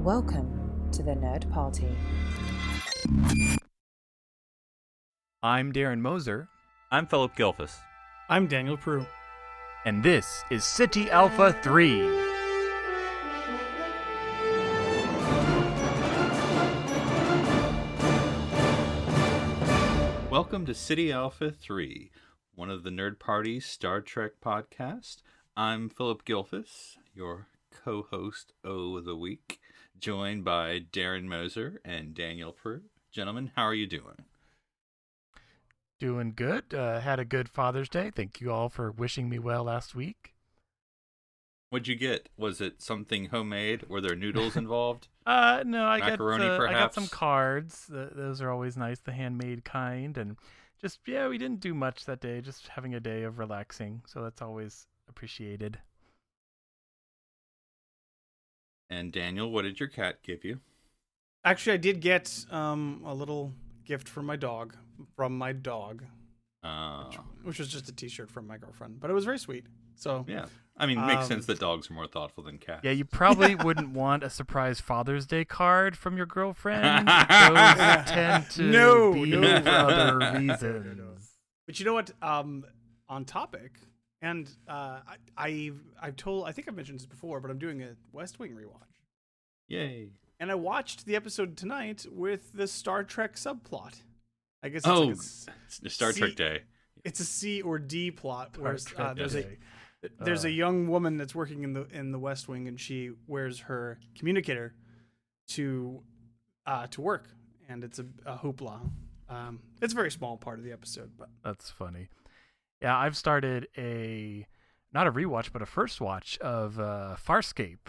Welcome to the Nerd Party. I'm Darren Moser. I'm Philip Gilfus. I'm Daniel Prue. And this is City Alpha 3. Welcome to City Alpha 3, one of the Nerd Party's Star Trek podcast. I'm Philip Gilfus, your co-host of the week, joined by Darren Moser and Daniel Prue. Gentlemen, how are you doing? Doing good. Had a good Father's Day. Thank you all for wishing me well last week. What'd you get? Was it something homemade? Were there noodles involved? No, Macaroni, I got perhaps? some cards. Those are always nice, the handmade kind. And just, we didn't do much that day, just having a day of relaxing. So that's always appreciated. And Daniel, what did your cat give you? Actually, I did get a little gift from my dog, which was just a t-shirt from my girlfriend. But it was very sweet. So yeah. I mean, it makes sense that dogs are more thoughtful than cats. Yeah, you probably wouldn't want a surprise Father's Day card from your girlfriend. Those tend to be for other reasons. But you know what? On topic, and I think I've mentioned this before, but I'm doing a West Wing rewatch. Yay. And I watched the episode tonight with the Star Trek subplot. I guess it's Star Trek Day. It's a C or D plot where there's a a young woman that's working in the West Wing, and she wears her communicator to work, and it's a hoopla. It's a very small part of the episode, but that's funny. Yeah, I've started not a rewatch, but a first watch of Farscape.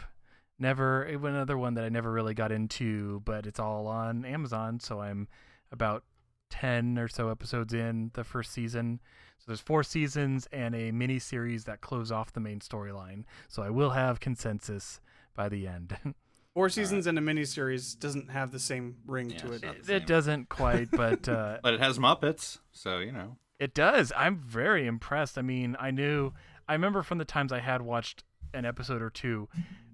Another one that I never really got into, but it's all on Amazon, so I'm about 10 or so episodes in the first season. So there's 4 seasons and a mini series that close off the main storyline. So I will have consensus by the end. 4 seasons and a mini series doesn't have the same ring to it. It doesn't quite, but but it has Muppets, so you know. It does. I'm very impressed. I mean, I remember from the times I had watched an episode or two,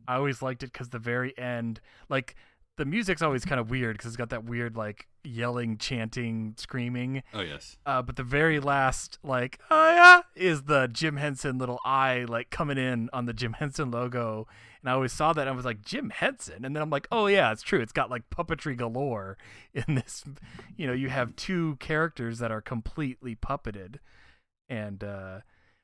I always liked it because the very end, like, the music's always kind of weird because it's got that weird, like, yelling, chanting, screaming. Oh, yes. But the very last, like, oh, yeah, is the Jim Henson little eye, like, coming in on the Jim Henson logo. And I always saw that, and I was like, Jim Henson? And then I'm like, oh, yeah, it's true. It's got, like, puppetry galore in this. You know, you have 2 characters that are completely puppeted. And,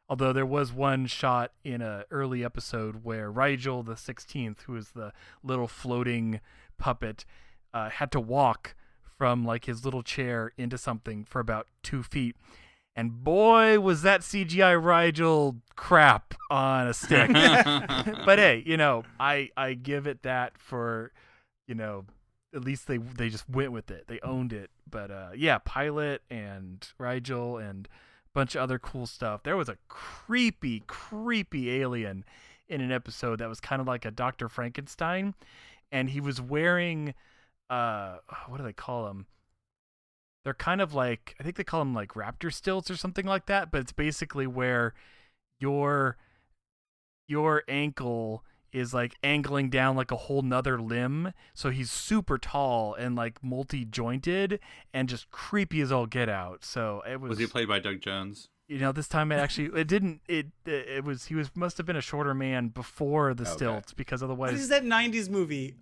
although there was one shot in an early episode where Rigel the 16th, who is the little floating puppet, had to walk from like his little chair into something for about 2 feet. And boy, was that CGI Rigel crap on a stick. But hey, you know, I give it that for, you know, at least they just went with it. They owned it. But yeah, Pilot and Rigel and bunch of other cool stuff. There was a creepy alien in an episode that was kind of like a Dr. Frankenstein, and he was wearing what do they call them? They're kind of like, I think they call them like raptor stilts or something like that, but it's basically where your ankle is like angling down like a whole nother limb. So he's super tall and like multi-jointed and just creepy as all get out. So it was. Was he played by Doug Jones? You know, this time he must have been a shorter man before the stilts, because otherwise. What is that 90s movie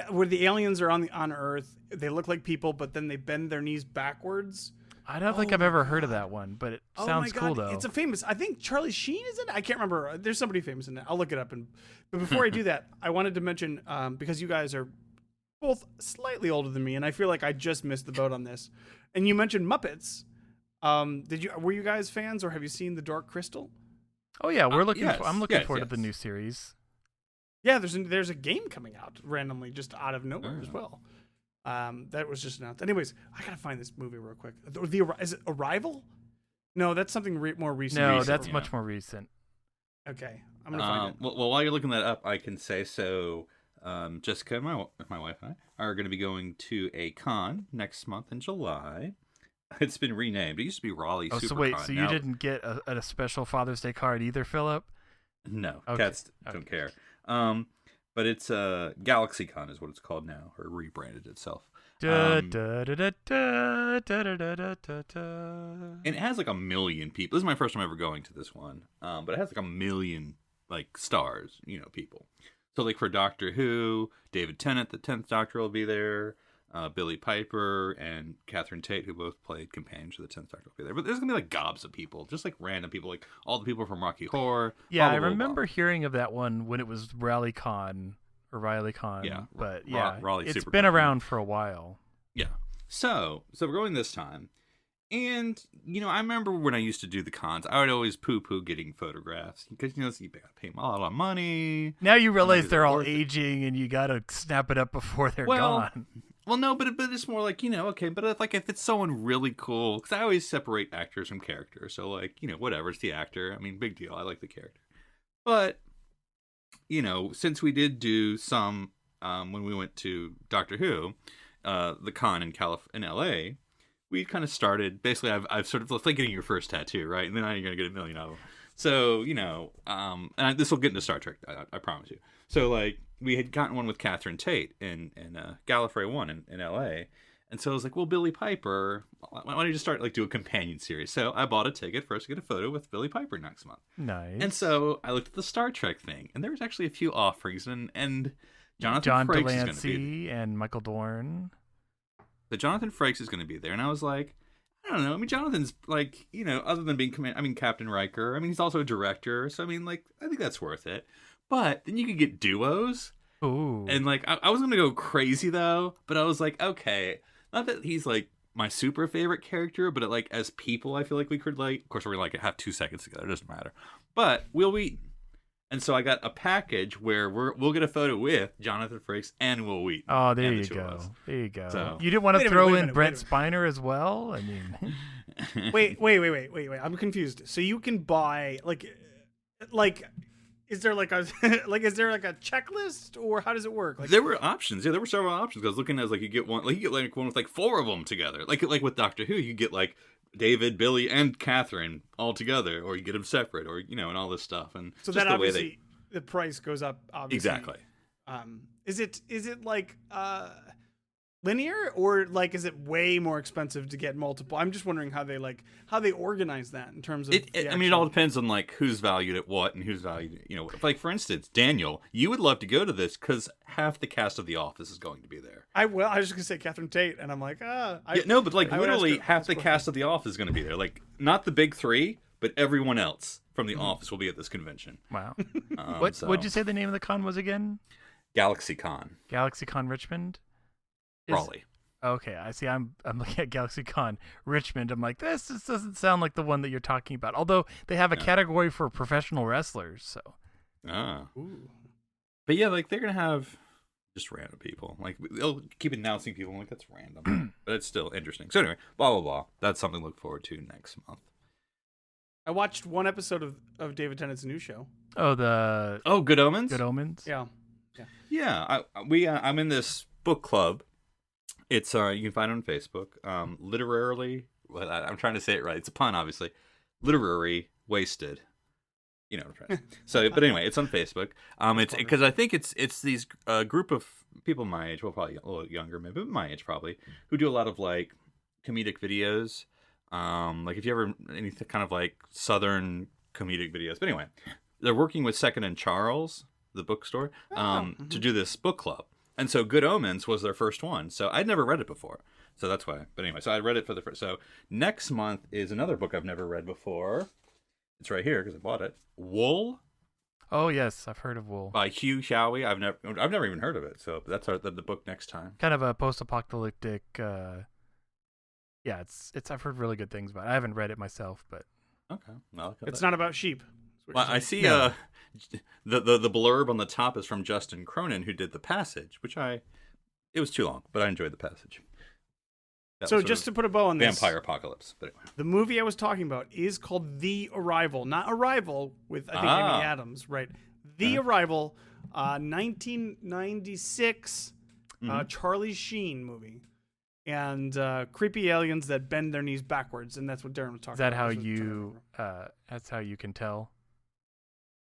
where the aliens are on Earth? They look like people, but then they bend their knees backwards. I don't think I've ever heard of that one, but it sounds cool though. It's a famous. I think Charlie Sheen is in it. I can't remember. There's somebody famous in it. I'll look it up. But before I do that, I wanted to mention because you guys are both slightly older than me, and I feel like I just missed the boat on this. And you mentioned Muppets. Were you guys fans, or have you seen The Dark Crystal? Oh yeah, I'm looking forward to the new series. Yeah, there's a game coming out randomly, just out of nowhere as well. That was just announced. Anyways, I gotta find this movie real quick. Is it Arrival? No, that's something more recent. No, that's much more recent. Okay, I'm gonna find it. Well, while you're looking that up, I can say so. Jessica, my wife, and I are going to be going to a con next month in July. It's been renamed. It used to be Raleigh SuperCon. So wait, you didn't get a special Father's Day card either, Philip? No, okay. cats don't care. but it's GalaxyCon is what it's called now, or rebranded itself. Da, da, da, da, da, da, da, da, da, da. And it has like 1 million people. This is my first time ever going to this one, but it has like 1 million like stars, people. So like for Doctor Who, David Tennant, the 10th Doctor, will be there. Billy Piper and Catherine Tate, who both played companions to the 10th Doctor, will be there. But there's gonna be like gobs of people, just like random people, like all the people from Rocky Horror. Yeah, blah, I blah, remember blah. hearing of that one when it was RaleighCon or RaleighCon. Yeah, but Raleigh it's Supercon. been around for a while. Yeah. So we're going this time. And, I remember when I used to do the cons, I would always poo-poo getting photographs. Because, you gotta pay them a lot of money. Now you realize is they're it all worth it? aging and you gotta snap it up before they're Well, gone. Well, no, but it's more like, okay, but if it's someone really cool, because I always separate actors from characters. So, like, whatever, it's the actor. I mean, big deal. I like the character. But, since we did do some, when we went to Doctor Who, the con in LA, we kind of started, basically, I've sort of, it's like getting your first tattoo, right? And then you're going to get 1 million of them. So, and this will get into Star Trek, I promise you. So, like, we had gotten one with Catherine Tate in Gallifrey 1 in LA. And so I was like, well, Billy Piper, why don't you just start, like, do a companion series? So I bought a ticket first to get a photo with Billy Piper next month. Nice. And so I looked at the Star Trek thing, and there was actually a few offerings, and John Frakes is going to Delancey be and Michael Dorn. the Jonathan Frakes is going to be there. And I was like, I don't know. I mean, Jonathan's like, other than being Captain Riker, I mean, he's also a director. So, I mean, like, I think that's worth it. But then you could get duos. Ooh. And, like, I was going to go crazy, though. But I was like, okay. Not that he's, like, my super favorite character. But, like, as people, I feel like we could, like... Of course, we're going to, like, have 2 seconds together. It doesn't matter. But we... And so I got a package where we'll get a photo with Jonathan Frakes and Will Wheaton. Oh, there and you the two of go. us. There you go. So- You didn't want to Wait a throw minute, in wait a Brent minute. Spiner as well? I mean, Wait. I'm confused. So you can buy like, is there like a is there like a checklist, or how does it work? Like, There were options. Yeah, there were several options. I was looking at like you get one with like 4 of them together. Like with Doctor Who, you get like David, Billy, and Catherine all together, or you get them separate, or and all this stuff. And so just that the way obviously the price goes up. Obviously. exactly. Is it like linear, or like is it way more expensive to get multiple? I'm just wondering how they organize that in terms of. I mean, it all depends on like who's valued at what and who's valued. Like for instance, Daniel, you would love to go to this because half the cast of The Office is going to be there. I was just gonna say Catherine Tate, and I'm like, No, but like I would literally ask her- half the cast of The Office is going to be there. Like not the big 3, but everyone else from The Office will be at this convention. wow. So- What'd you say the name of the con was again? GalaxyCon, GalaxyCon Richmond? Raleigh. Okay, I see. I'm looking at GalaxyCon Richmond. I'm like, this doesn't sound like the one that you're talking about. Although they have a category for professional wrestlers, so. Ah. Ooh. But yeah, like they're gonna have just random people. Like they'll keep announcing people. I'm like, that's random, but it's still interesting. So anyway, blah blah blah. That's something to look forward to next month. I watched one episode of David Tennant's new show. Oh, the Oh, Good Omens. Good Omens. Yeah. Yeah, I'm in this book club. It's you can find it on Facebook. Literarily, well, I'm trying to say it right. It's a pun, obviously. Literary wasted. You know what I'm trying to say. So, but anyway, it's on Facebook. It's because I think it's these group of people my age, well, probably a little younger, maybe but my age probably, who do a lot of like comedic videos. Like if you ever any kind of like Southern comedic videos. But anyway, they're working with Second and Charles, the bookstore, to do this book club. And so Good Omens was their first one. So I'd never read it before. So that's why. But anyway, so I read it for the first. So next month is another book I've never read before. It's right here because I bought it. Wool Oh yes, I've heard of Wool. by Hugh Howey. I've never even heard of it. So that's the book next time. Kind of a post-apocalyptic. Yeah, it's. I've heard really good things about it. I haven't read it myself, but Okay. Well, It's not about sheep. is what Well, you're I saying. see. No. The blurb on the top is from Justin Cronin, who did The Passage, which it was too long, but I enjoyed The Passage. That So was sort just to of put a bow on this, vampire apocalypse. But anyway. the movie I was talking about is called The Arrival, not Arrival with I think Ah. Amy Adams, right? The Arrival, 1996, Charlie Sheen movie, and creepy aliens that bend their knees backwards, and that's what Darren was talking is that about. how That's what I'm trying to you? remember. That's how you can tell.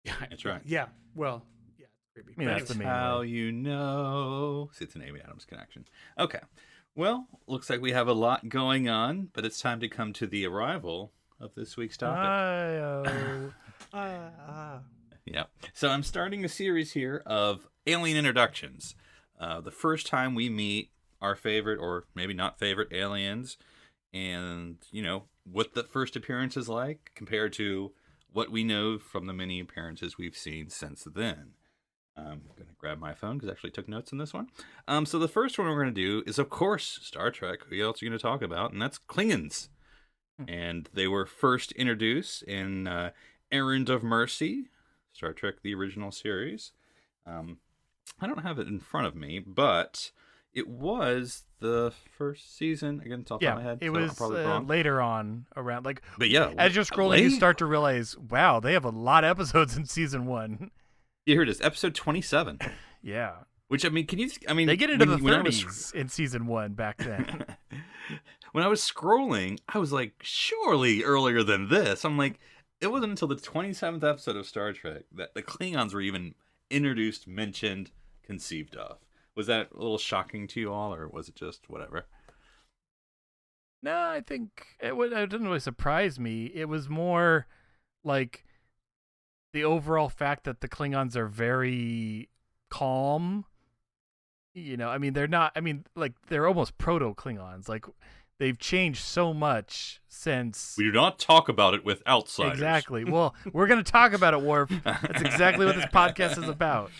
Yeah, That's right. Yeah, well, yeah. creepy. I mean, But that's the anyways, main How way. you know. See, it's an Amy Adams connection. Okay. Well, looks like we have a lot going on, but it's time to come to the arrival of this week's topic. Yeah. So I'm starting a series here of alien introductions. The first time we meet our favorite, or maybe not favorite, aliens, and, what the first appearance is like compared to what we know from the many appearances we've seen since then. I'm going to grab my phone because I actually took notes on this one. So the first one we're going to do is, of course, Star Trek. Who else are you going to talk about? And that's Klingons. And they were first introduced in Errand of Mercy, Star Trek, the original series. I don't have it in front of me, but it was the first season. Again, it's off the top of my head. It so was I'm probably wrong. later on around, like, But yeah, as you're scrolling, you start to realize, wow, they have a lot of episodes in season 1. Here it is, episode 27. Yeah. Which, they get into the when I 30s in season 1 back then. When I was scrolling, I was like, surely earlier than this. I'm like, it wasn't until the 27th episode of Star Trek that the Klingons were even introduced, mentioned, conceived of. Was that a little shocking to you all, or was it just whatever? No, I think it didn't really surprise me. It was more like the overall fact that the Klingons are very calm. They're not, they're almost proto-Klingons. Like, they've changed so much since... We do not talk about it with outsiders. Exactly. Well, we're going to talk about it, Worf. That's exactly what this podcast is about.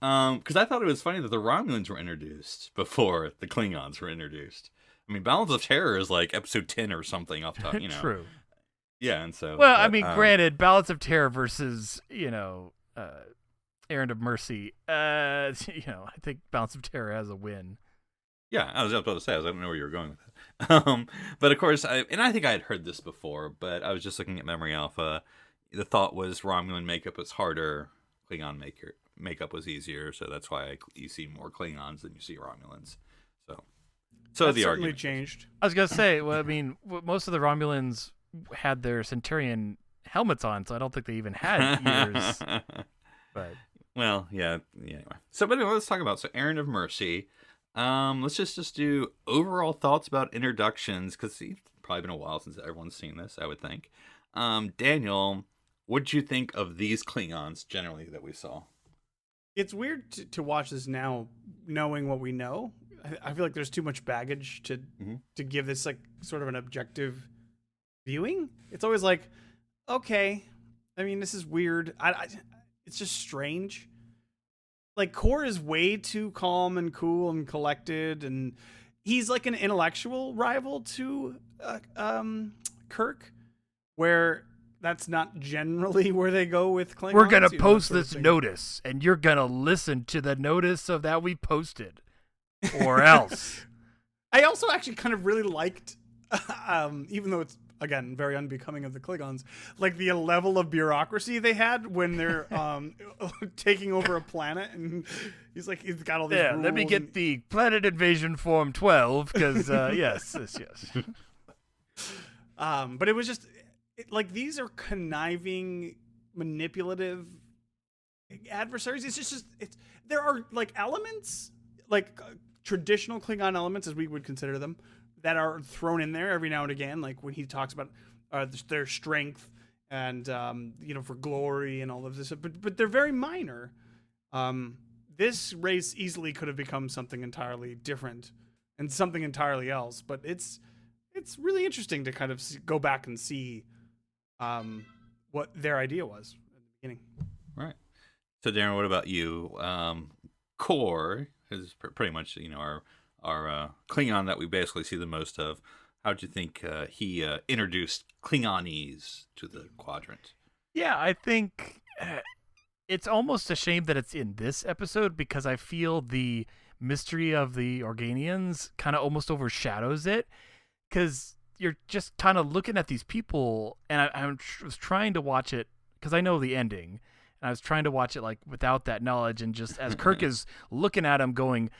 Because I thought it was funny that the Romulans were introduced before the Klingons were introduced. Balance of Terror is like episode 10 or something off top, True. Yeah, and so... Well, granted, Balance of Terror versus, Errand of Mercy, I think Balance of Terror has a win. Yeah, I was about to say, I don't know where you were going with that. But of course, I think I had heard this before, but I was just looking at Memory Alpha. The thought was Romulan makeup was harder, Klingon makeup was easier, so that's why you see more Klingons than you see Romulans. So that's the certainly argument changed. I was going to say, most of the Romulans had their Centurion helmets on, so I don't think they even had ears. But well, yeah. Anyway. So, but anyway, let's talk about Errand of Mercy. Let's just do overall thoughts about introductions, because it's probably been a while since everyone's seen this, I would think. Daniel, what did you think of these Klingons generally that we saw? It's weird to watch this now, knowing what we know. I feel like there's too much baggage to give this like sort of an objective viewing. It's always like, okay, this is weird. It's just strange. Like, Kor is way too calm and cool and collected, and he's like an intellectual rival to Kirk, where that's not generally where they go with Klingons. we're going to post this notice, and you're going to listen to the notice of that we posted, or else. I also actually kind of really liked, even though it's, again, very unbecoming of the Klingons, like the level of bureaucracy they had when they're taking over a planet, and he's got all these rules. Let me get the Planet Invasion Form 12, because, yes. But it was just, these are conniving, manipulative adversaries. There are, elements, traditional Klingon elements, as we would consider them, that are thrown in there every now and again, like when he talks about their strength and for glory and all of this, but they're very minor. This race easily could have become something entirely different and something entirely else, but it's really interesting to kind of go back and see what their idea was at the beginning. Right. So, Darren, what about you? Kor is pretty much our Klingon that we basically see the most of. How'd you think he introduced Klingonese to the quadrant? Yeah, I think it's almost a shame that it's in this episode, because I feel the mystery of the Organians kind of almost overshadows it, because you're just kind of looking at these people, and I was trying to watch it because I know the ending, and I was trying to watch it without that knowledge, and just as Kirk is looking at him going,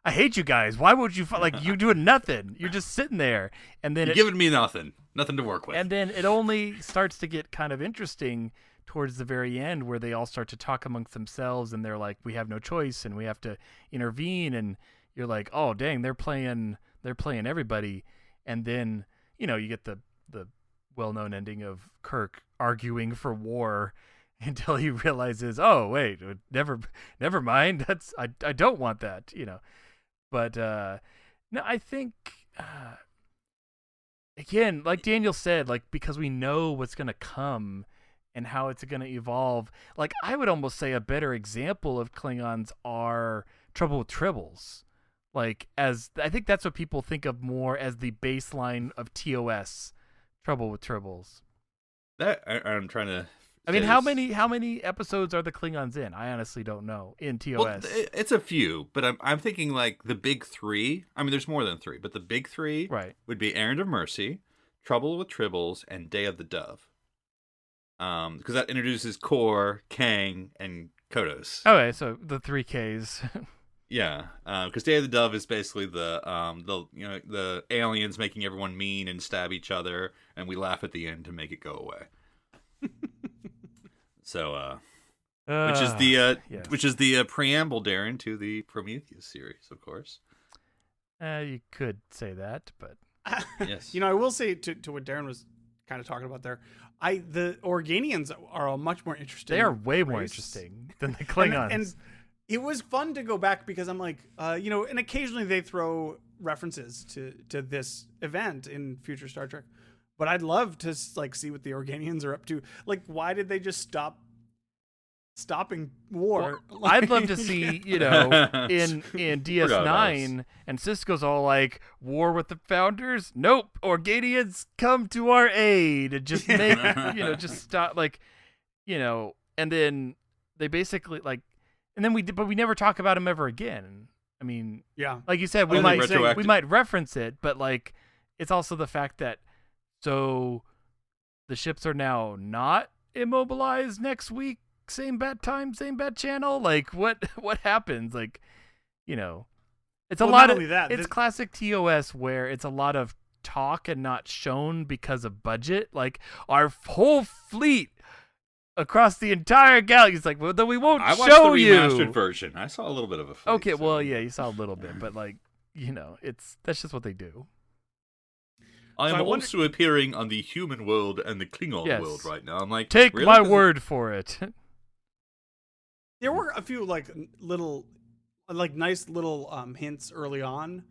I hate you guys. Why would you you're doing nothing. You're just sitting there. And then you're giving me nothing to work with. And then it only starts to get kind of interesting towards the very end where they all start to talk amongst themselves and they're like, we have no choice and we have to intervene, and you're like, oh dang, they're playing everybody. And then, you know, you get the well-known ending of Kirk arguing for war until he realizes, oh wait, never mind, I don't want that, you know. But no, I think again, like Daniel said, like, because we know what's gonna come and how it's gonna evolve, like I would almost say a better example of Klingons are Trouble with Tribbles. Like, as I think that's what people think of more as the baseline of TOS, Trouble with Tribbles. That I'm trying to. I mean, how many episodes are the Klingons in? I honestly don't know in TOS. Well, it's a few, but I'm thinking like the big three. I mean, there's more than three, but the big three would be Errand of Mercy, Trouble with Tribbles, and Day of the Dove. Because that introduces Kor, Kang, and Kodos. Okay, so the 3Ks. Yeah, because Day of the Dove is basically the aliens making everyone mean and stab each other, and we laugh at the end to make it go away. So, which is the preamble, Darren, to the Prometheus series, of course. You could say that, but yes, you know, I will say to what Darren was kind of talking about there, the Organians are a much more interesting. They are way more interesting than the Klingons. And it was fun to go back because I'm like, you know, and occasionally they throw references to this event in future Star Trek, but I'd love to like see what the Organians are up to. Like, why did they just stopping war? Well, I'd love to see, you know, in DS9, and Sisko's all like, war with the Founders? Nope, Organians come to our aid, and just make, you know, just stop, like, you know, and then they basically like. And then but we never talk about him ever again. I mean, yeah, like you said, we might reference it, but like, it's also the fact that so the ships are now not immobilized next week, same bat time, same bat channel. Like, what happens? Like, you know, it's a lot of that. It's classic TOS where it's a lot of talk and not shown because of budget. Like, our whole fleet across the entire galaxy. It's like, well, then we won't show you. I watched the remastered version. I saw a little bit of a fleet. Okay, well, yeah, you saw a little bit, but like, you know, that's just what they do. I am also appearing on the human world and the Klingon world right now. I'm like, take really? my word for it. There were a few like nice little hints early on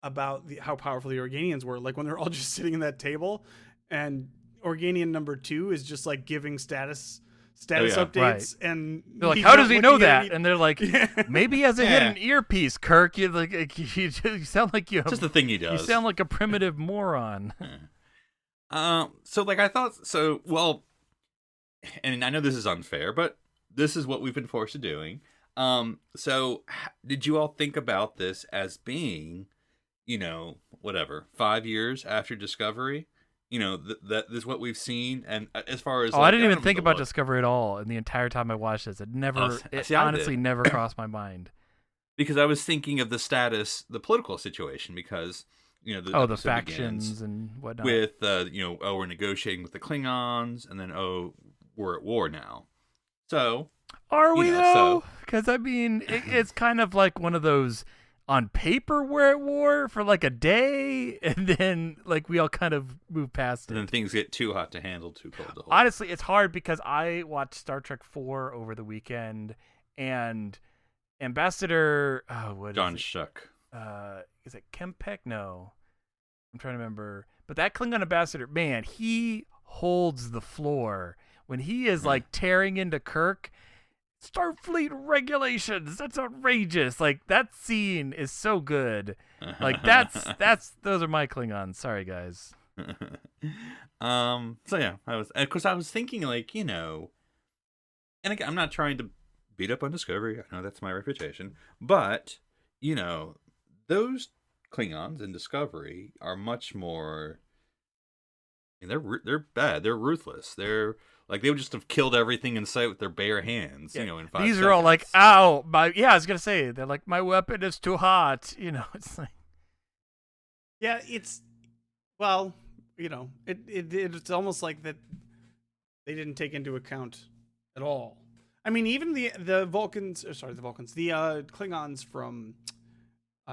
about how powerful the Organians were. Like when they're all just sitting in that table, and Organian number 2 is just like giving status updates, and they're like, how does he know that? And they're like, maybe he has a hidden earpiece, Kirk. You sound like you. Just the thing he does. You sound like a primitive moron. So like I thought. So well, and I know this is unfair, but this is what we've been forced to doing. So did you all think about this as being, you know, whatever, 5 years after Discovery? You know, that is what we've seen, and as far as I didn't even think about Discovery at all, and the entire time I watched this, it honestly never crossed my mind. Because I was thinking of the political situation, because you know the factions and whatnot. With we're negotiating with the Klingons, and then we're at war now. So are we though? Because I mean, it's kind of like one of those. On paper, we're at war for like a day, and then like we all kind of move past it. And then things get too hot to handle, too cold to hold. Honestly, it's hard because I watched Star Trek 4 over the weekend, and Ambassador John Shuck. Is it Kempek? No, I'm trying to remember. But that Klingon ambassador, man, he holds the floor when he is like tearing into Kirk. Starfleet regulations, that's outrageous. Like, that scene is so good. Like, those are my Klingons. Sorry, guys. So yeah, I was thinking, like, you know, and again, I'm not trying to beat up on Discovery. I know that's my reputation, but you know, those Klingons in Discovery are much more. I mean, they're bad. They're ruthless. They're like, they would just have killed everything in sight with their bare hands, you know, in 5 seconds. These are all like, ow, I was going to say, they're like, my weapon is too hot. You know, it's like. Yeah, it's, well, you know, it's almost like that they didn't take into account at all. I mean, even the Klingons from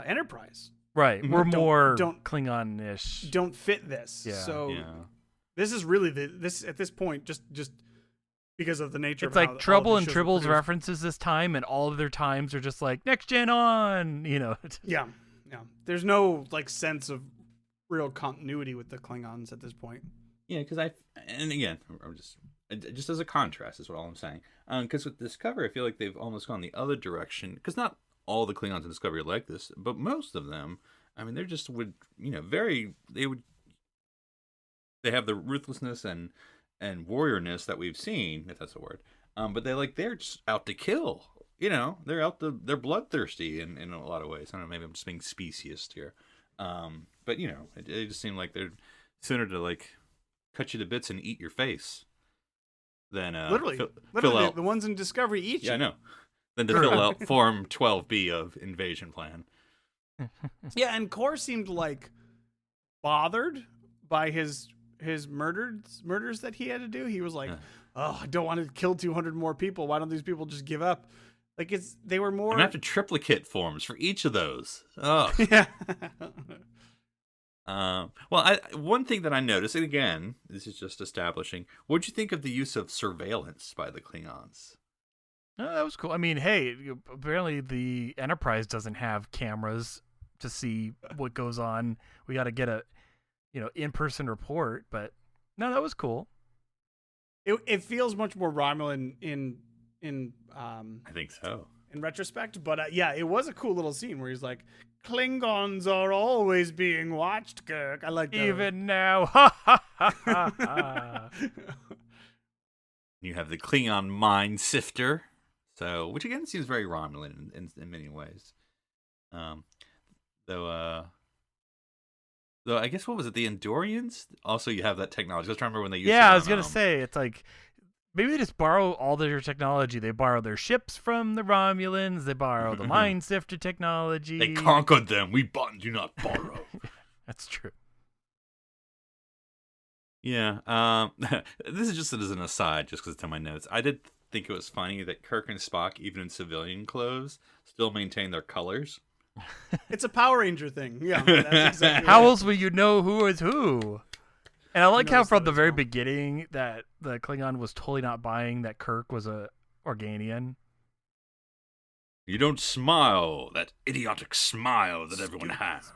Enterprise, Right. We're more don't Klingon-ish. don't fit this. Yeah. So Yeah. this is really this at this point just because of the nature. It's of like how all Trouble of and these shows were Tribbles produced. references this time, and all of their times are just like next gen on. Yeah. There's no like sense of real continuity with the Klingons at this point. Yeah, because and again, I'm just as a contrast is what all I'm saying. Because with Discovery, I feel like they've almost gone the other direction. Because not all the Klingons in Discovery are like this, but most of them, I mean, they're just they have the ruthlessness and warriorness that we've seen, if that's a word. But they're just out to kill. They're bloodthirsty in a lot of ways. I don't know, maybe I'm just being speciesist here. But it just seemed like they're sooner to like cut you to bits and eat your face than Literally, fill out the ones in Discovery each. Yeah, I know. Than to fill out Form 12B of invasion plan. Yeah, and Kor seemed like bothered by his murders that he had to do. He was like, "Oh, I don't want to kill 200 more people. Why don't these people just give up?" Like they were more. I'm gonna have to triplicate forms for each of those. Oh, Yeah. One thing that I noticed, and again, this is just establishing. What'd you think of the use of surveillance by the Klingons? Oh, that was cool. I mean, hey, apparently the Enterprise doesn't have cameras to see what goes on. We got to get a, in-person report. But no, that was cool. It feels much more Romulan in I think so. in retrospect, but yeah, it was a cool little scene where he's like, "Klingons are always being watched, Kirk." I like that. Even now. Ha ha ha ha. You have the Klingon mind sifter, which again seems very Romulan in many ways. Though I guess what was it? The Andorians also you have that technology. I was trying to remember when they used. Yeah, it I was on, gonna say it's like maybe they just borrow all their technology. They borrow their ships from the Romulans. They borrow the mind sifter technology. They conquered them. We do not borrow. That's true. Yeah. This is just as an aside, just because it's in my notes. I did think it was funny that Kirk and Spock, even in civilian clothes, still maintain their colors. It's a Power Ranger thing. Yeah, that's exactly How right. else will you know who is who? And I like how noticed from that the as very well. beginning that the Klingon was totally not buying that Kirk was a Organian. You don't smile, that idiotic smile that everyone has.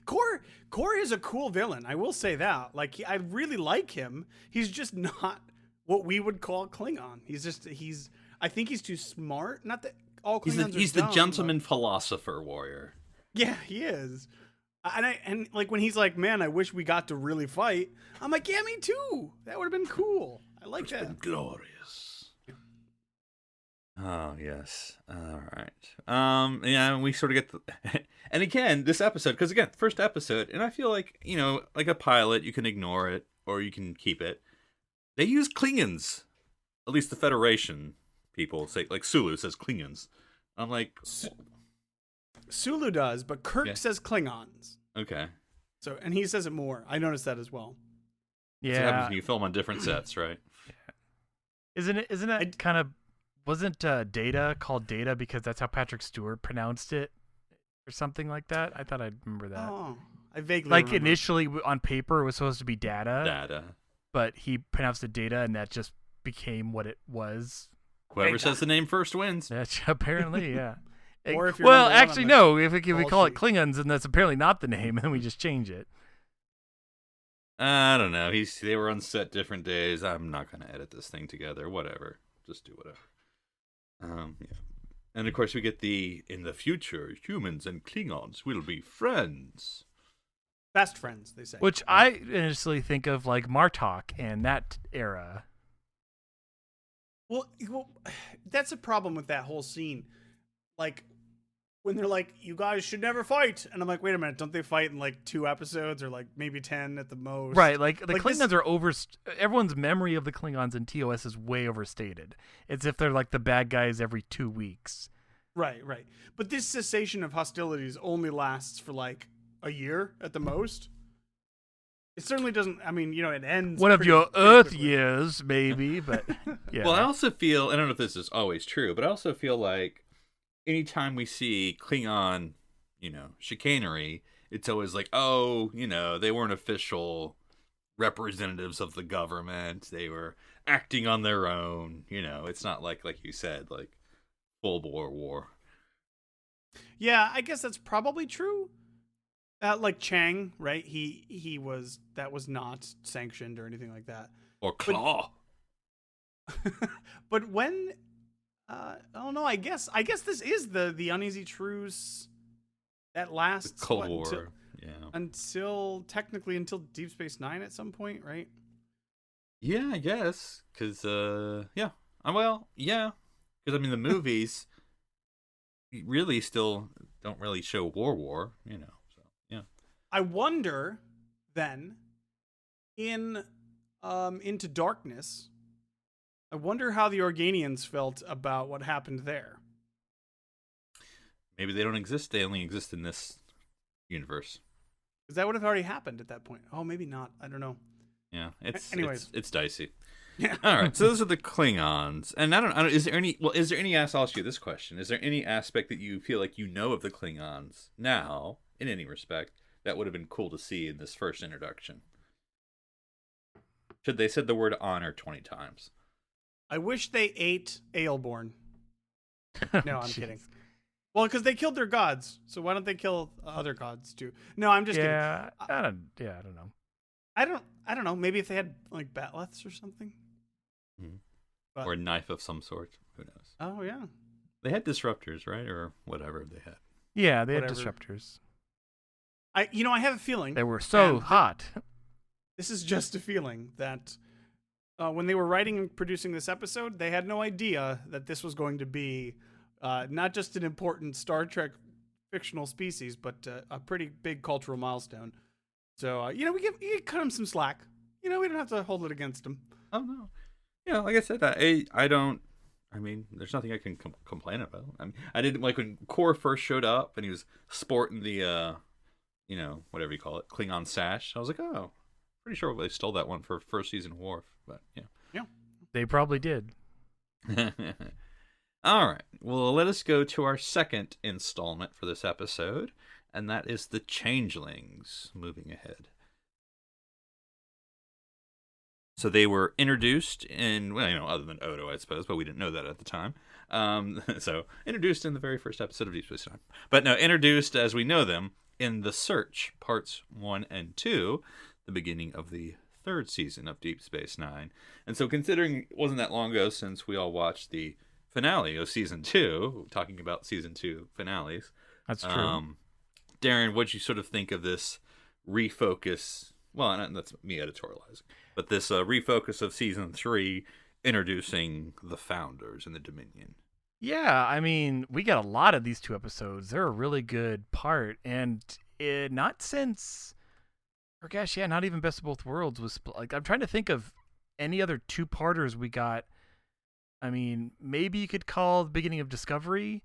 Kor is a cool villain. I will say that. Like, I really like him. He's just not what we would call Klingon. I think he's too smart. Not that all Klingons He's are the dumb, gentleman philosopher warrior. but- Yeah, he is. And like when he's like, "Man, I wish we got to really fight." I'm like, "Yeah, me too. That would have been cool. I like It's that." been glorious. Oh, yes. All right. Yeah, we sort of get the... And again, this episode, because again, first episode, and I feel like, like a pilot, you can ignore it, or you can keep it. They use Klingons. At least the Federation people say, like Sulu says Klingons. I'm like... Sulu does, but Kirk Yeah. says Klingons. Okay. So, and he says it more. I noticed that as well. That's what happens Yeah, when you film on different sets, right? isn't it kind of wasn't Data called Data because that's how Patrick Stewart pronounced it or something like that? I thought I'd remember that. Oh, I vaguely Like remember. initially on paper it was supposed to be Data, Data. but he pronounced it Data, and that just became what it was. Whoever Big says time. the name first wins. That's apparently, yeah. Or if you're Well, number one on actually, the no. If we call call it sheet. Klingons, and that's apparently not the name, and then we just change it. I don't know. They were on set different days. I'm not going to edit this thing together. Whatever. Just do whatever. Yeah. And of course, we get in the future, humans and Klingons will be friends. Best friends, they say. Which I initially think of like Martok and that era. Well, that's a problem with that whole scene. Like, when they're like, "You guys should never fight," and I'm like, "Wait a minute, don't they fight in like 2 episodes or like maybe 10 at the most?" Right, like the Like Klingons this- are everyone's memory of the Klingons in TOS is way overstated. It's if they're like the bad guys every 2 weeks. Right. But this cessation of hostilities only lasts for like a year at the most. It certainly doesn't. I mean, it ends. One of pretty- your pretty Earth quickly. years, maybe, but yeah. Well, I also feel, I don't know if this is always true, but I also feel like anytime we see Klingon, chicanery, it's always like, oh, they weren't official representatives of the government. They were acting on their own. It's not like you said, like full bore war. Yeah, I guess that's probably true. Like Chang, right? That was not sanctioned or anything like that. Or Claw. But when, oh no, I guess this is the uneasy truce that lasts The Cold War. until Deep Space Nine at some point, right? Yeah, I guess. Because, yeah. Well, yeah. Because, I mean, the movies really still don't really show war, So, yeah. I wonder then in Into Darkness, I wonder how the Organians felt about what happened there. Maybe they don't exist. They only exist in this universe. Because that would have already happened at that point. Oh, maybe not. I don't know. Yeah, Anyways. it's dicey. Yeah. All right, so those are the Klingons, and I don't. Is there any? Well, is there any? I'll ask you this question: is there any aspect that you feel like of the Klingons now, in any respect, that would have been cool to see in this first introduction? Should they said the word honor 20 times? I wish they ate Aelborn. No, I'm Jeez. kidding. Well, because they killed their gods, so why don't they kill other gods too? No, I'm just kidding. I don't know. I don't know. Maybe if they had like batleths or something. But- Or a knife of some sort? Who knows? Oh yeah. They had disruptors, right, or whatever they had. Yeah, they had Whatever. disruptors. I have a feeling They were so And- hot. this is just a feeling that when they were writing and producing this episode, they had no idea that this was going to be not just an important Star Trek fictional species, but a pretty big cultural milestone. So we cut them some slack. We don't have to hold it against them. Oh no, like I said, I don't. I mean, there's nothing I can complain about. I mean, I didn't like when Kor first showed up and he was sporting the, whatever you call it, Klingon sash. I was like, oh, pretty sure they stole that one for first season Worf, but yeah. They probably did. All right. Well, let us go to our second installment for this episode, and that is the Changelings. Moving ahead. So they were introduced in, other than Odo, I suppose, but we didn't know that at the time. So introduced in the very first episode of Deep Space Nine. But no, introduced as we know them in The Search, parts 1 and 2, the beginning of the third season of Deep Space Nine. And so considering it wasn't that long ago since we all watched the finale of season 2, talking about season 2 finales. That's true. Darren, what'd you sort of think of this refocus? Well, that's me editorializing. But this refocus of season 3, introducing the Founders and the Dominion. Yeah, I mean, we got a lot of these 2 episodes. They're a really good part, and not since, or gosh, yeah, not even Best of Both Worlds was like. I'm trying to think of any other 2-parters we got. I mean, maybe you could call the beginning of Discovery,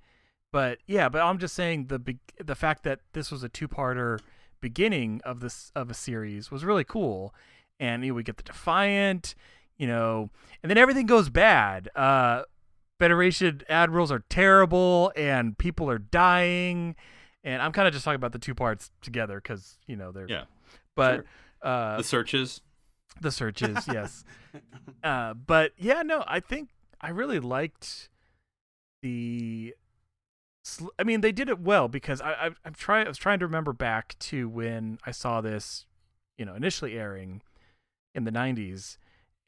but I'm just saying the fact that this was a 2-parter beginning of a series was really cool, and we get the Defiant, and then everything goes bad. Federation admirals are terrible, and people are dying, and I'm kind of just talking about the 2 parts together because they're But sure. The Searches, yes. But yeah, no, I think I really liked the. I mean, they did it well because I was trying to remember back to when I saw this, initially airing in the 90s,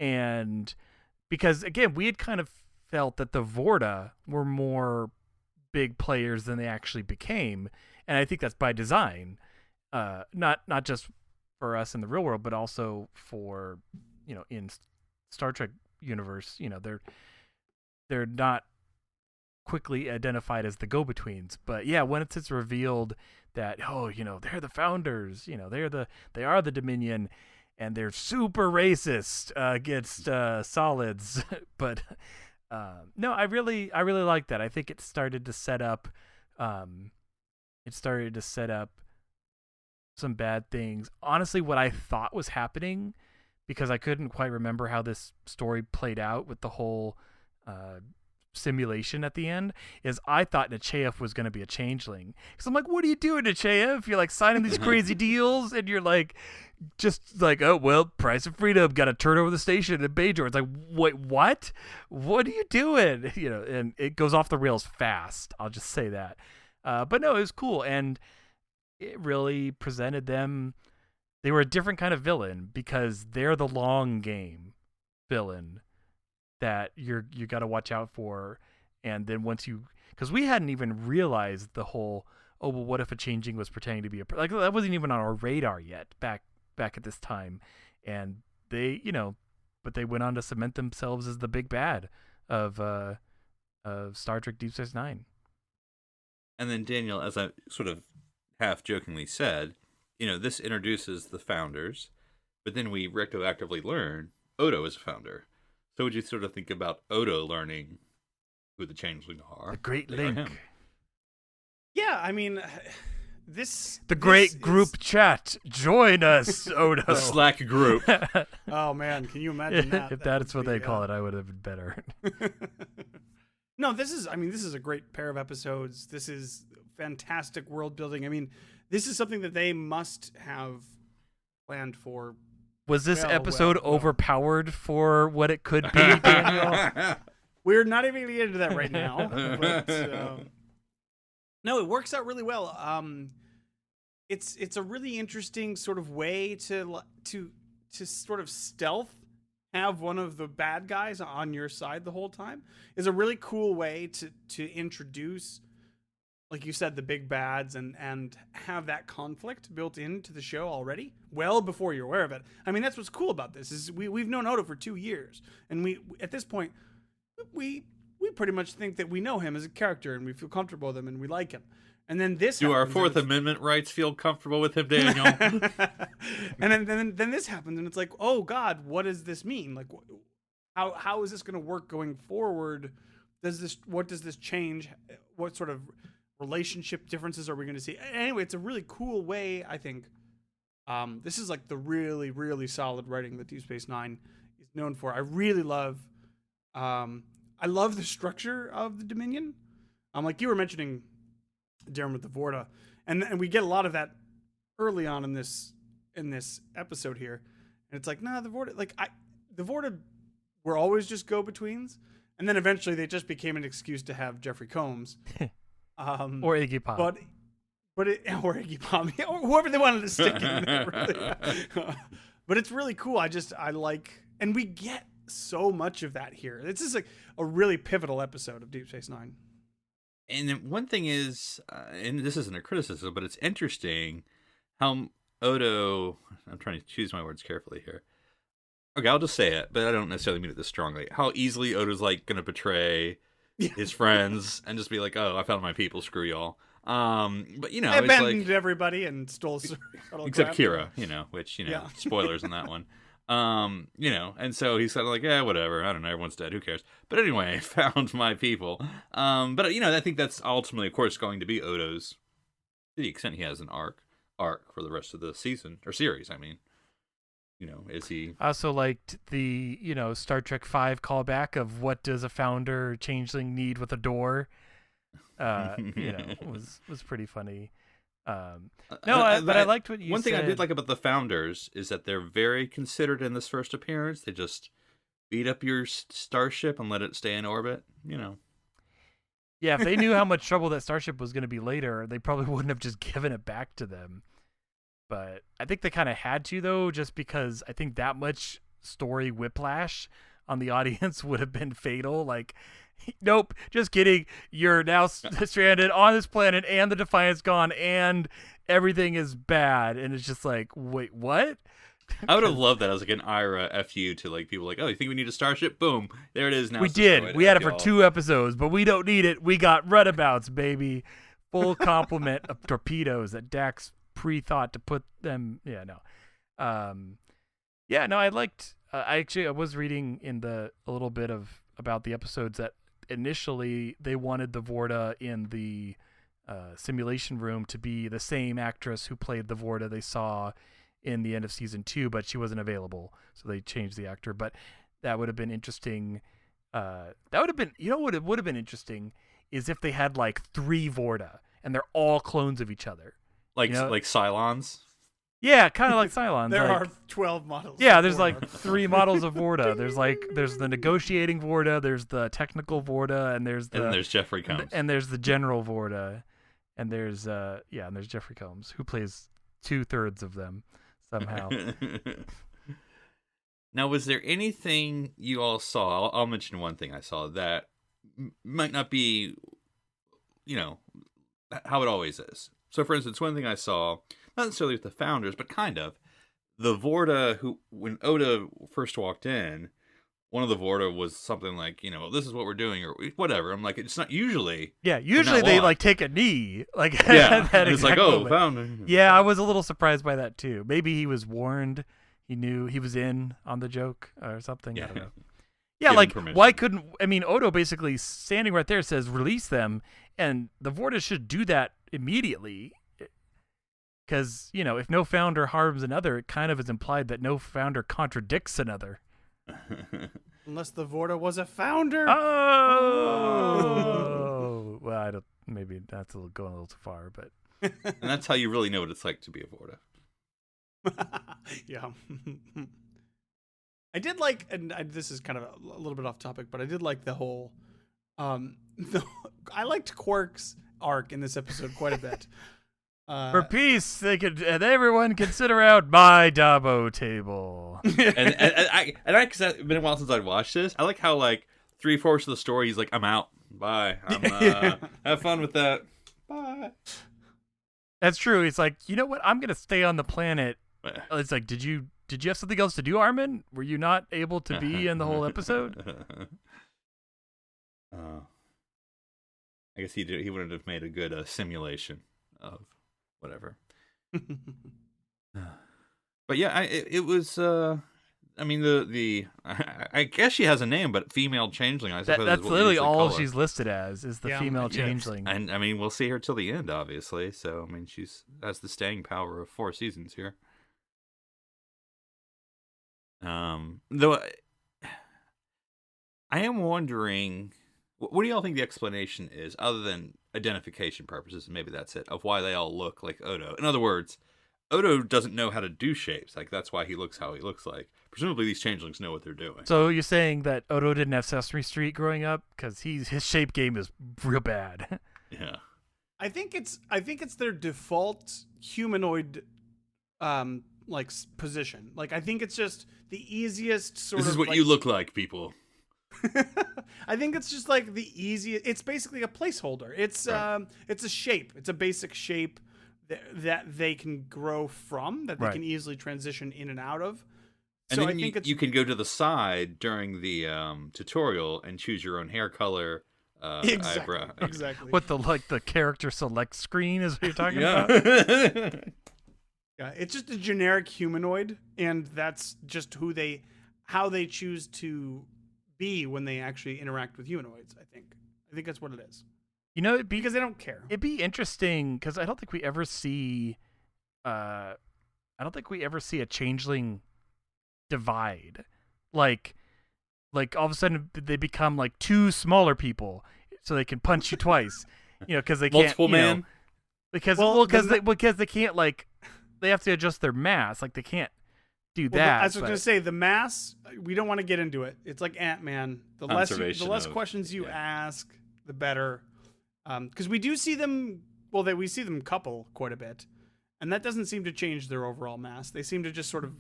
and because again we had kind of felt that the Vorta were more big players than they actually became, and I think that's by design, not just for us in the real world, but also for in Star Trek universe, they're not quickly identified as the go-betweens. But yeah, when it's revealed that they're the Founders, they are the Dominion, and they're super racist against solids, but no, I really like that. I think it started to set up some bad things. Honestly, what I thought was happening, because I couldn't quite remember how this story played out with the whole simulation at the end, is I thought Nechayev was going to be a changeling. Because I'm like, what are you doing, Nechayev? You're like signing these crazy deals, and you're like, just like, oh, well, price of freedom, got to turn over the station in Bajor. It's like, wait, what? What are you doing? You know, and it goes off the rails fast. I'll just say that. But no, it was cool, and it really presented them. They were a different kind of villain, because they're the long game villain that you got to watch out for. And then once because we hadn't even realized the whole, oh, well, what if a changeling was pretending to be like, that wasn't even on our radar yet back at this time. And they, but they went on to cement themselves as the big bad of Star Trek Deep Space Nine. And then Daniel, as I sort of half jokingly said, this introduces the founders, but then we retroactively learn Odo is a founder. So would you sort of think about Odo learning who the changeling are? The Great They are Link. him. Yeah, I mean, Great group chat. Join us, Odo. The Slack group. Oh man, can you imagine that? If that's what they call it, I would have been better. No, this is a great pair of episodes. This is fantastic world building. I mean, this is something that they must have planned for. Was this episode overpowered for what it could be, Daniel? We're not even going to get into that right now. But, no, it works out really well. It's a really interesting sort of way to sort of stealth have one of the bad guys on your side the whole time. Is a really cool way to introduce, like you said, the big bads and have that conflict built into the show already, well before you're aware of it. I mean, that's what's cool about this is we've known Odo for 2 years, and we at this point we pretty much think that we know him as a character and we feel comfortable with him and we like him. And then this do our Fourth Amendment rights feel comfortable with him, Daniel? And then this happens, and it's like, oh God, what does this mean? Like, how is this going to work going forward? What does this change? What sort of relationship differences are we going to see? Anyway, it's a really cool way, I think. This is like the really, really solid writing that Deep Space Nine is known for. I really love, I love the structure of the Dominion. Like you were mentioning, Darren, with the Vorta, and we get a lot of that early on in this episode here, and it's like, nah, the Vorta were always just go-betweens, and then eventually they just became an excuse to have Jeffrey Combs, or Iggy Pop, or Iggy Pop, or whoever they wanted to stick in there. Really. But it's really cool. I like, and we get so much of that here. This is like a really pivotal episode of Deep Space Nine. And then one thing is, and this isn't a criticism, but it's interesting how Odo, I'm trying to choose my words carefully here. Okay, I'll just say it, but I don't necessarily mean it this strongly. How easily Odo's like going to betray his friends and just be like, oh, I found my people, screw y'all. But I abandoned everybody and stole except Kira, which, spoilers on that one. And so he's kind of like, yeah, whatever. I don't know. Everyone's dead. Who cares? But anyway, found my people. But I think that's ultimately, of course, going to be Odo's, to the extent he has an arc for the rest of the season or series. I mean, is he? I also liked the, Star Trek V callback of what does a founder changeling need with a door? Was pretty funny. But I liked what you said. One thing I did like about the founders is that they're very considered in this first appearance. They just beat up your starship and let it stay in orbit, Yeah, if they knew how much trouble that starship was going to be later, they probably wouldn't have just given it back to them. But I think they kind of had to, though, just because I think that much story whiplash on the audience would have been fatal. Like, nope, just kidding. You're now stranded on this planet, and the Defiant's gone, and everything is bad. And it's just like, wait, what? I would have loved that as like an IRA FU to like people like, oh, you think we need a starship? Boom, there it is. Now we did. We had it for 2 episodes, but we don't need it. We got runabouts, baby. Full complement of torpedoes that Dax pre-thought to put them. Yeah, no. I liked. I was reading in a little bit about the episodes that initially they wanted the Vorta in the simulation room to be the same actress who played the Vorta they saw in the end of season 2, but she wasn't available, so they changed the actor. But that would have been interesting. That would have been, what it would have been interesting is if they had like 3 Vorta and they're all clones of each other, like Cylons. Yeah, kind of like Cylons. There like, are 12 models. Yeah, of there's Vorta. like 3 models of Vorta. There's the negotiating Vorta, there's the technical Vorta, and there's Jeffrey Combs. and there's the general Vorta, and there's and there's Jeffrey Combs, who plays 2/3 of them somehow. Now, was there anything you all saw? I'll mention one thing I saw that might not be, how it always is. So, for instance, one thing I saw, not necessarily with the founders, but kind of, the Vorta who, when Oda first walked in, one of the Vorta was something like, this is what we're doing, or whatever. I'm like, it's not usually. Yeah, usually they like take a knee, like yeah. that It's like, moment. founder. Yeah, I was a little surprised by that too. Maybe he was warned. He knew he was in on the joke or something. I don't know. Yeah, Give like him permission. why couldn't? I mean, Odo basically standing right there says release them, and the Vorta should do that immediately. Because if no founder harms another, it kind of is implied that no founder contradicts another. Unless the Vorta was a founder. Oh, well, I don't. Maybe that's going a little too far, but And that's how you really know what it's like to be a Vorta. Yeah. I did like, and this is kind of a little bit off topic, but I did like the whole. I liked Quark's arc in this episode quite a bit. for peace, and everyone can sit around my Dabo table. and because it's been a while since I'd watched this. I like how 3/4 of the story he's like, I'm out. Bye. Have fun with that. Bye. That's true. It's like, you know what? I'm gonna stay on the planet. It's like, did you have something else to do, Armin? Were you not able to be in the whole episode? I guess he wouldn't have made a good simulation of whatever. But yeah, it was. I mean, I guess she has a name, but female changeling. I suppose That's is what we literally usually all call her. she's listed as is the female changeling. And I mean, we'll see her till the end, obviously. So I mean, she's has the staying power of 4 seasons here. Though I am wondering, what do y'all think the explanation is, other than identification purposes, and maybe that's it, of why they all look like Odo? In other words, Odo doesn't know how to do shapes. Like, that's why he looks how he looks like. Presumably, these changelings know what they're doing. So you're saying that Odo didn't have Sesame Street growing up because his shape game is real bad. Yeah. I think it's their default humanoid position. Like, I think it's just the easiest sort of. This is what you look like, people. I think it's just like the easiest. It's basically a placeholder. It's it's a shape. It's a basic shape that they can grow from, that they can easily transition in and out of. And so then I think you can go to the side during the tutorial and choose your own hair color, eyebrow. Exactly. What the character select screen is what you're talking about? Yeah, it's just a generic humanoid, and that's just how they choose to be when they actually interact with humanoids. I think that's what it is. Because they don't care. It'd be interesting because I don't think we ever see a changeling divide. Like all of a sudden they become like 2 smaller people, so they can punch you twice. Because they multiple can't. man. Because they can't they have to adjust their mass. Like they can't do that. I was going to say the mass. We don't want to get into it. It's like Ant-Man. The less questions you ask, the better. Because we do see them. Well, we see them couple quite a bit, and that doesn't seem to change their overall mass. They seem to just sort of.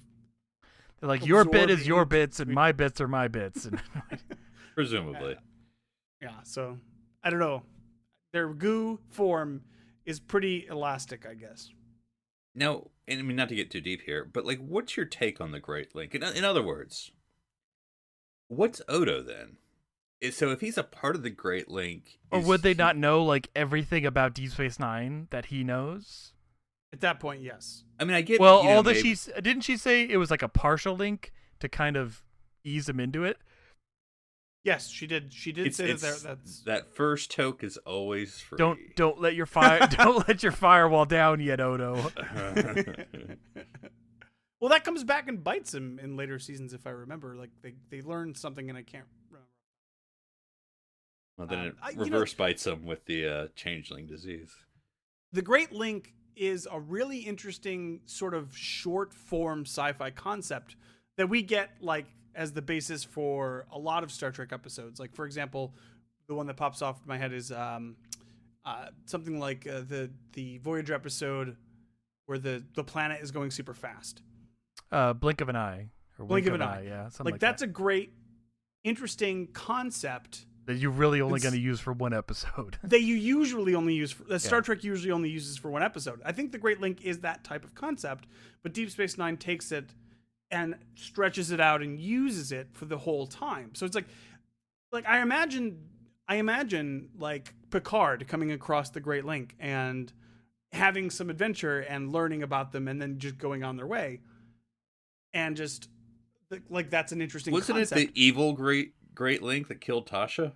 They're like, your bit is your bits, and my bits are my bits. Presumably. Yeah. So I don't know. Their goo form is pretty elastic, I guess. Now, and I mean, not to get too deep here, but what's your take on the Great Link? In other words, what's Odo then? So if he's a part of the Great Link, or would they not know everything about Deep Space Nine that he knows? At that point, yes. I mean, I get. Well, didn't she say it was like a partial link to kind of ease him into it? Yes, she did. She did say that first toke is always free. Don't let your fire don't let your firewall down yet, Odo. Well, that comes back and bites him in later seasons, if I remember. Like they learned something, and I can't remember. Well, then it reverse bites him with the changeling disease. The Great Link is a really interesting sort of short form sci-fi concept that we get like as the basis for a lot of Star Trek episodes. Like, for example, the one that pops off in my head is something like the Voyager episode where the planet is going super fast. Blink of an eye. Or Blink of an eye. Yeah, something like that's that. a great, interesting concept That you're really only going to use for one episode. that you usually only use Star Trek usually only uses for one episode. I think the Great Link is that type of concept, but Deep Space Nine takes it and stretches it out and uses it for the whole time. So it's like I imagine like Picard coming across the Great Link and having some adventure and learning about them and then just going on their way. And just like that's an interesting Wasn't concept. it the evil Great Link that killed Tasha?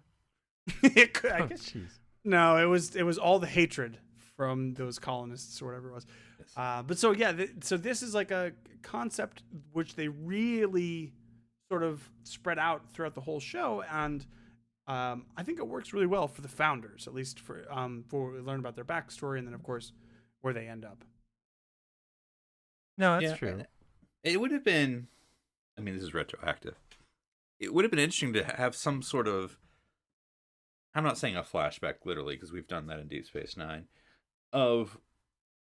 It could, I Oh, guess. jeez. No, it was all the hatred from those colonists or whatever it was. Yes. But so yeah, so this is like a concept which they really sort of spread out throughout the whole show, and I think it works really well for the founders, at least for we learn about their backstory, and then of course where they end up. No, that's true. It would have been, I mean, this is retroactive. It would have been interesting to have some sort of, I'm not saying a flashback literally, because we've done that in Deep Space Nine, of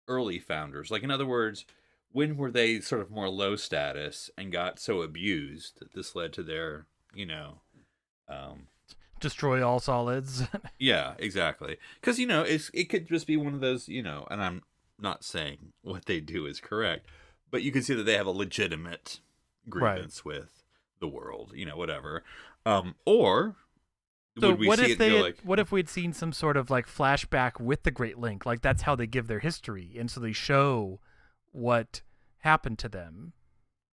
early founders. Like, in other words, when were they sort of more low status and got so abused that this led to their, Destroy all solids. yeah, exactly. Because, it could just be one of those, and I'm not saying what they do is correct, but you can see that they have a legitimate grievance with the world, whatever. Or So would we what see if it go what if we'd seen some sort of like flashback with the Great Link? Like that's how they give their history, and so they show what happened to them.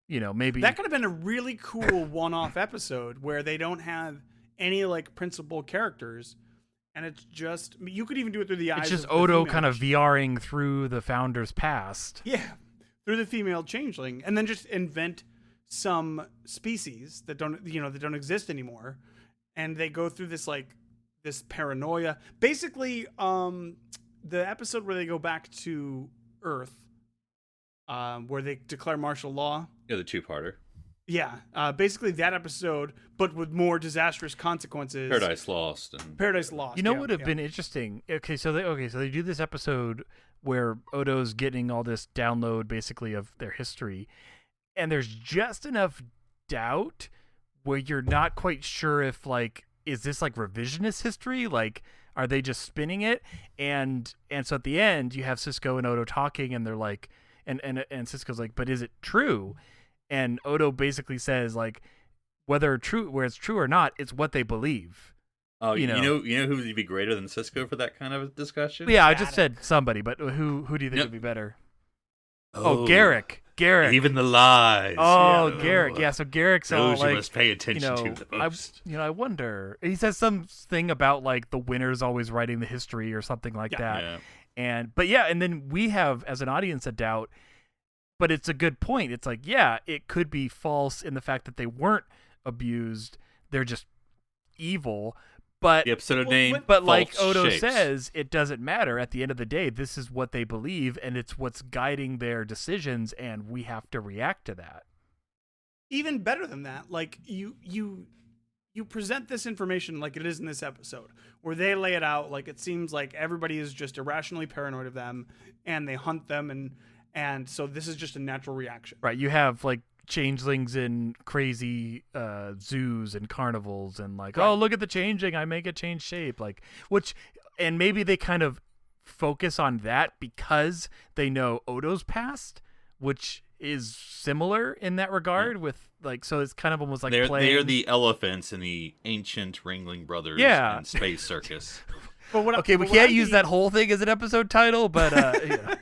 Maybe That could have been a really cool one-off episode where they don't have any like principal characters, and it's just you could even do it through the eyes. it's just of the Odo female kind of VRing through the founder's past. Yeah, through the female changeling, and then just invent some species that don't exist anymore, and they go through this paranoia. Basically, the episode where they go back to Earth, where they declare martial law. Yeah, the two-parter. Yeah, basically that episode, but with more disastrous consequences. Paradise Lost. What would have been interesting? Okay, so they do this episode where Odo's getting all this download basically of their history, and there's just enough doubt where you're not quite sure if like is this like revisionist history? Like are they just spinning it? And so at the end you have Sisko and Odo talking, and they're like and Sisko's like, but is it true? And Odo basically says like whether it's true or not, it's what they believe. Oh, you know who would be greater than Sisko for that kind of discussion? Yeah, I just said somebody, but who do you think would be better? Oh, Garrick. Even the lies. Oh, Garrick. Yeah, so Garrick's those all like, you must pay attention to the most. I wonder. He says something about like the winner's always writing the history or something like that. Yeah. And then we have as an audience a doubt, but it's a good point. It's like, yeah, it could be false in the fact that they weren't abused. They're just evil. But The episode name. but like False Odo Shapes. says, it doesn't matter. At the end of the day, this is what they believe, and it's what's guiding their decisions, and we have to react to that. Even better than that, like you present this information like it is in this episode, where they lay it out like it seems like everybody is just irrationally paranoid of them, and they hunt them, and so this is just a natural reaction. Right, you have like changelings in crazy zoos and carnivals, and like, Right. oh, look at the changeling, I make it change shape, like, and maybe they kind of focus on that because they know Odo's past, which is similar in that regard with like, so it's kind of almost like They're the elephants in the ancient Ringling Brothers and Space Circus. But what, okay, we but what can't I'm use thinking- that whole thing as an episode title, but yeah.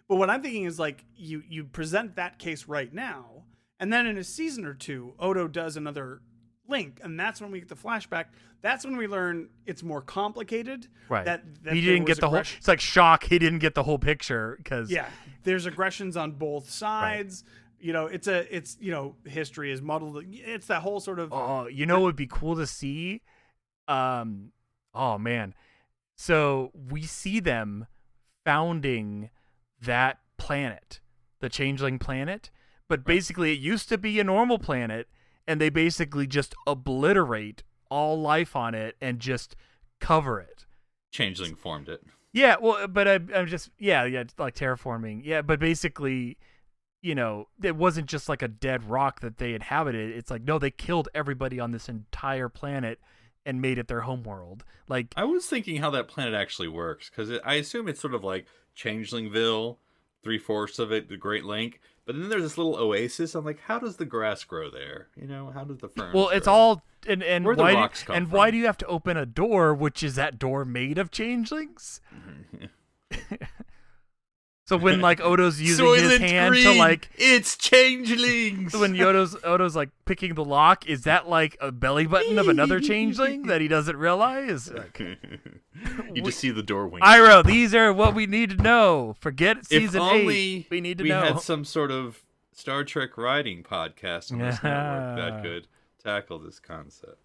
But what I'm thinking is like you present that case right now, and then in a season or two, Odo does another link, and that's when we get the flashback. That's when we learn it's more complicated. Right. That He didn't get the whole. It's like shock. He didn't get the whole picture because. Yeah, there's aggressions on both sides. Right. You know, it's history is muddled. It's that whole sort of. Oh, you know, it would be cool to see. Oh man, so we see them founding that planet, the Changeling planet, but basically it used to be a normal planet, and they basically just obliterate all life on it and just cover it. Changeling formed it. Yeah, well, but I'm just like terraforming. Yeah, but basically, you know, it wasn't just like a dead rock that they inhabited. It's like, no, they killed everybody on this entire planet and made it their homeworld. Like, I was thinking how that planet actually works, because I assume it's sort of like Changelingville, 3/4 of it, the Great Lake. But then there's this little oasis. I'm like, how does the grass grow there? You know, how does the ferns well, it's grow? all and Where the why rocks come from? why do you have to open a door? Which is that door made of changelings? So when like Odo's using his hand to like, it's changelings. so when Odo's like picking the lock, is that like a belly button of another changeling that he doesn't realize? Like, you just see the door wink. Iro, these are what we need to know. Forget season if only 8. We need to we know. had some sort of Star Trek writing podcast on this network that could tackle this concept.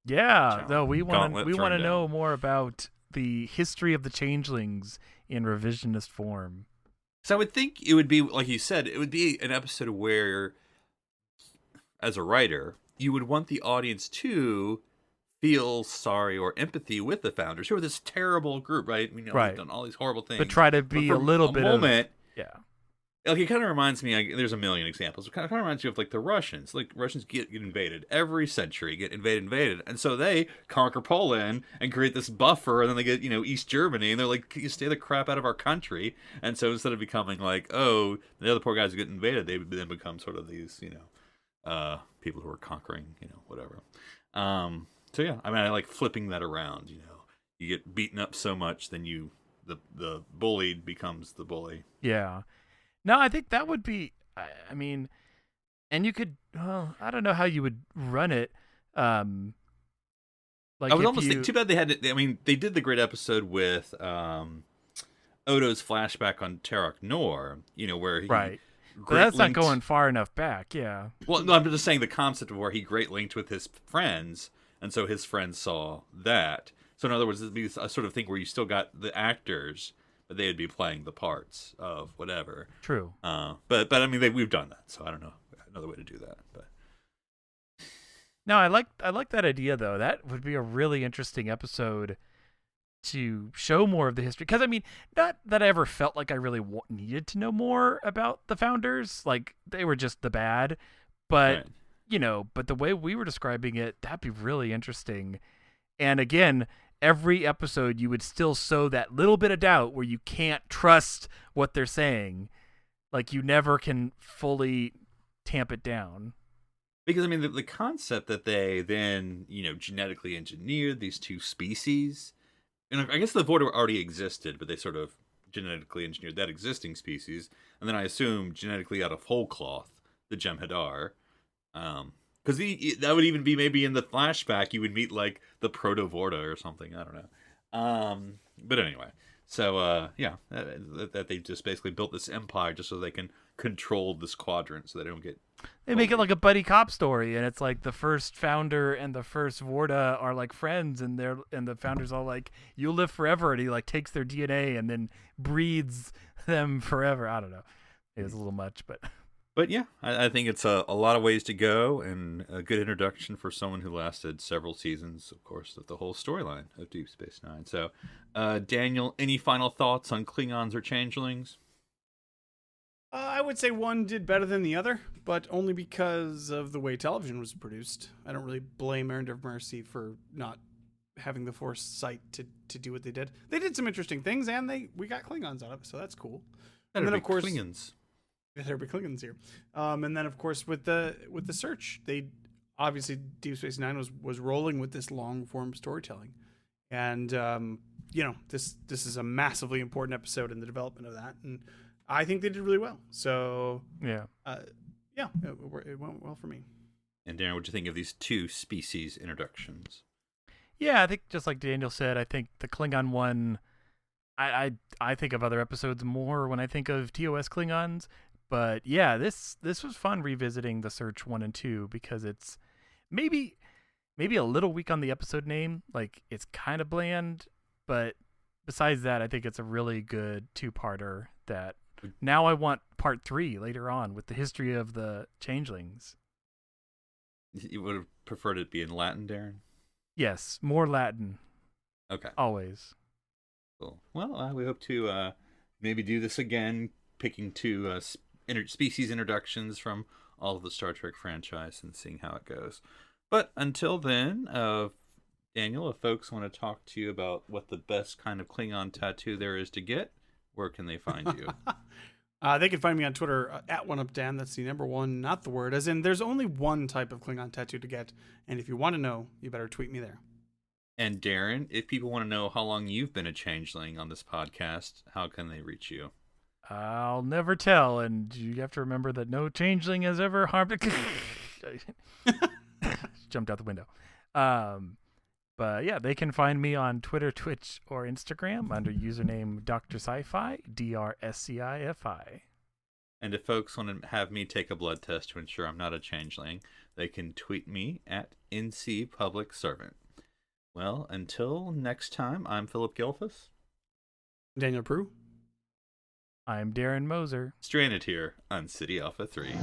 Yeah, no, we want Gauntlet to thrown know down. more about the history of the changelings in revisionist form. So I would think it would be, like you said, it would be an episode where, as a writer, you would want the audience to feel sorry or empathy with the founders, who are this terrible group, right? We know they've done all these horrible things. But try to be a little bit moment, yeah. Like, it kind of reminds me, there's a million examples. It kind of reminds you of, like, the Russians. Like, Russians get invaded. Every century get invaded. And so they conquer Poland and create this buffer, and then they get, East Germany, and they're like, you stay the crap out of our country. And so instead of becoming like, oh, the other poor guys who get invaded, they then become sort of these, people who are conquering, whatever. So, yeah, I mean, I like flipping that around, You get beaten up so much, then the bullied becomes the bully. Yeah. No, I think that would be, I mean, and you could, well, I don't know how you would run it. Like I was almost too bad they had to, I mean, they did the great episode with Odo's flashback on Terok Nor, where he... Right. But that's not going far enough back, yeah. Well, no, I'm just saying the concept of where he great linked with his friends, and so his friends saw that. So in other words, it'd be a sort of thing where you still got the actors, but they would be playing the parts of whatever. True. But I mean, we've done that, so I don't know another way to do that. But no, I like that idea though. That would be a really interesting episode to show more of the history. Because I mean, not that I ever felt like I really needed to know more about the founders. Like they were just the bad, but right. But the way we were describing it, that'd be really interesting. And again, every episode you would still sow that little bit of doubt where you can't trust what they're saying. Like you never can fully tamp it down. Because I mean, the concept that they then genetically engineered these two species, and I guess the Vorta already existed, but they sort of genetically engineered that existing species, and then I assume genetically out of whole cloth the Jem'Hadar. Because that would even be maybe in the flashback you would meet like the Proto-Vorta or something. I don't know. But anyway, so that they just basically built this empire just so they can control this quadrant so they don't get. They make it like a buddy cop story, and it's like the first founder and the first Vorta are like friends, and the founder's all like, "You'll live forever," and he like takes their DNA and then breeds them forever. I don't know. It was a little much, but. But yeah, I think it's a lot of ways to go, and a good introduction for someone who lasted several seasons, of course, of the whole storyline of Deep Space Nine. So, Daniel, any final thoughts on Klingons or Changelings? I would say one did better than the other, but only because of the way television was produced. I don't really blame Errand of Mercy for not having the foresight to do what they did. They did some interesting things, and we got Klingons out of it, so that's cool. And then of course, Klingons. There be Klingons here, and then of course with the search, they obviously Deep Space Nine was rolling with this long form storytelling, and this is a massively important episode in the development of that, and I think they did really well. So yeah, it went well for me. And Darren, what'd you think of these two species introductions? Yeah, I think just like Daniel said, I think the Klingon one, I think of other episodes more when I think of TOS Klingons. But yeah, this was fun revisiting the Search 1 and 2 because it's maybe a little weak on the episode name. Like, it's kind of bland, but besides that, I think it's a really good two-parter that now I want part 3 later on with the history of the changelings. You would have preferred it be in Latin, Darren? Yes, more Latin. Okay. Always. Cool. Well, we hope to maybe do this again, picking two species introductions from all of the Star Trek franchise and seeing how it goes. But until then, Daniel, if folks want to talk to you about what the best kind of Klingon tattoo there is to get, where can they find you? They can find me on Twitter at @OneUpDan. That's the number one, not the word. As in, there's only one type of Klingon tattoo to get, and if you want to know, you better tweet me there. And Darren, if people want to know how long you've been a changeling on this podcast, how can they reach you? I'll never tell, and you have to remember that no changeling has ever harmed a... Jumped out the window. But yeah, they can find me on Twitter, Twitch, or Instagram under username Dr. Sci-Fi, DRSCIFI. And if folks want to have me take a blood test to ensure I'm not a changeling, they can tweet me at NC Public Servant. Well, until next time, I'm Philip Gilfus. Daniel Prue. I'm Darren Moser. Stranded here on City Alpha 3.